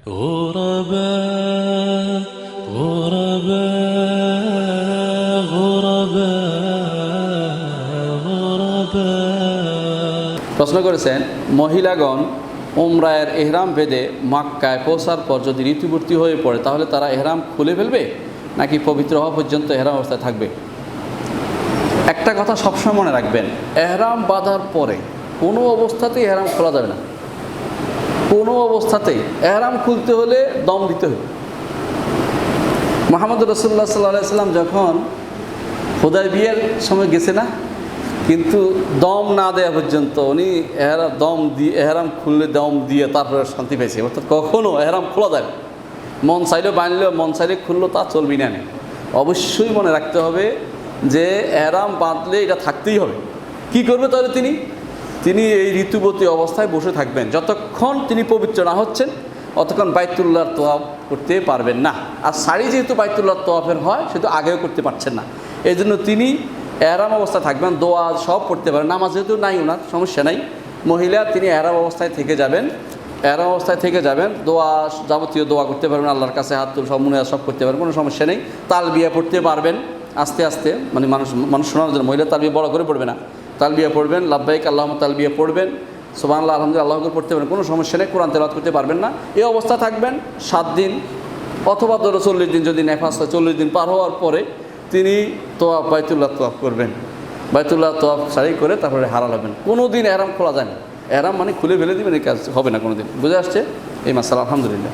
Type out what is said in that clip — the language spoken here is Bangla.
غرباء غرباء غرباء غرباء প্রশ্ন করেছেন মহিলাগণ উমরায়ের ইহরাম বেঁধে মক্কায় পৌঁছার পর যদি ঋতুবর্তী হয়ে পড়ে তাহলে তারা ইহরাম খুলে ফেলবে নাকি পবিত্র হওয়া পর্যন্ত ইহরাম অবস্থায় থাকবে? একটা কথা সবসময় মনে রাখবেন, ইহরাম বাঁধার পরে কোনো অবস্থাতেই ইহরাম খোলা যাবে না। কোনো অবস্থাতেই ইহরাম খুলতে হলে দম দিতে হবে। মুহাম্মদ রাসূলুল্লাহ সাল্লাল্লাহু আলাইহি ওয়াসাল্লাম যখন হুদায়বিয়ার সময় গেছে না, কিন্তু দম না দেওয়া পর্যন্ত উনি এহরাম খুললে দম দিয়ে তারপরে শান্তি পেয়েছে। অর্থাৎ কখনও এহরাম খোলা যাবে, মন চাইলেও বাঁধলেও মন চাইলে খুললো তা চলবি না। অবশ্যই মনে রাখতে হবে যে এহরাম বাঁধলে এটা থাকতেই হবে। কি করবে তাহলে তিনি এই ঋতুবতী অবস্থায় বসে থাকবেন, যতক্ষণ তিনি পবিত্র না হচ্ছেন অতক্ষণ বাইতুল্লাহর তোয়াফ করতে পারবেন না। আর শাড়ি যেহেতু বাইতুল্লাহর তোয়াফের হয় সেহেতু আগেও করতে পারছেন না, এই জন্য তিনি এহরাম অবস্থায় থাকবেন, দোয়া সব পড়তে পারেন। নামাজ যেহেতু নাই ওনার, সমস্যা নাই। মহিলা তিনি এহরাম অবস্থায় থেকে যাবেন, দোয়া যাবতীয় দোয়া করতে পারবেন, আল্লাহর কাছে হাত তুলে সব মনে সব করতে পারবেন, কোনো সমস্যা নেই। তালবিয়া পড়তে পারবেন আস্তে আস্তে, মানে মানুষ শোনার জন্য। মহিলা তালবিয়া বড় করে পড়বে না, তালবিয়া পড়বেন, লাব্বাইক আল্লাহুম্মা তালবিয়া পড়বেন, সুবহানাল্লাহ আলহামদুলিল্লাহ আল্লাহু আকবার পড়তে পারবেন, কোনো সমস্যা নেই। কোরআন তেলাওয়াত করতে পারবেন না, এই অবস্থা থাকবেন 7 দিন অথবা ধরো 40 দিন। যদি নেফাস হয় 40 দিন পার হওয়ার পরে তিনি তোয়াফ বাইতুল্লাহ তোয়াফ করবেন, বাইতুল্লাহ তোয়াফ শাড়ি করে তারপরে হালাল হবেন। কোনো দিন এহরাম খোলা যায় না, এহরাম মানে খুলে ফেলে দিবেন, এই কাজ হবে না কোনো দিন। বুঝে আসছে এই মাসালা? আলহামদুলিল্লাহ।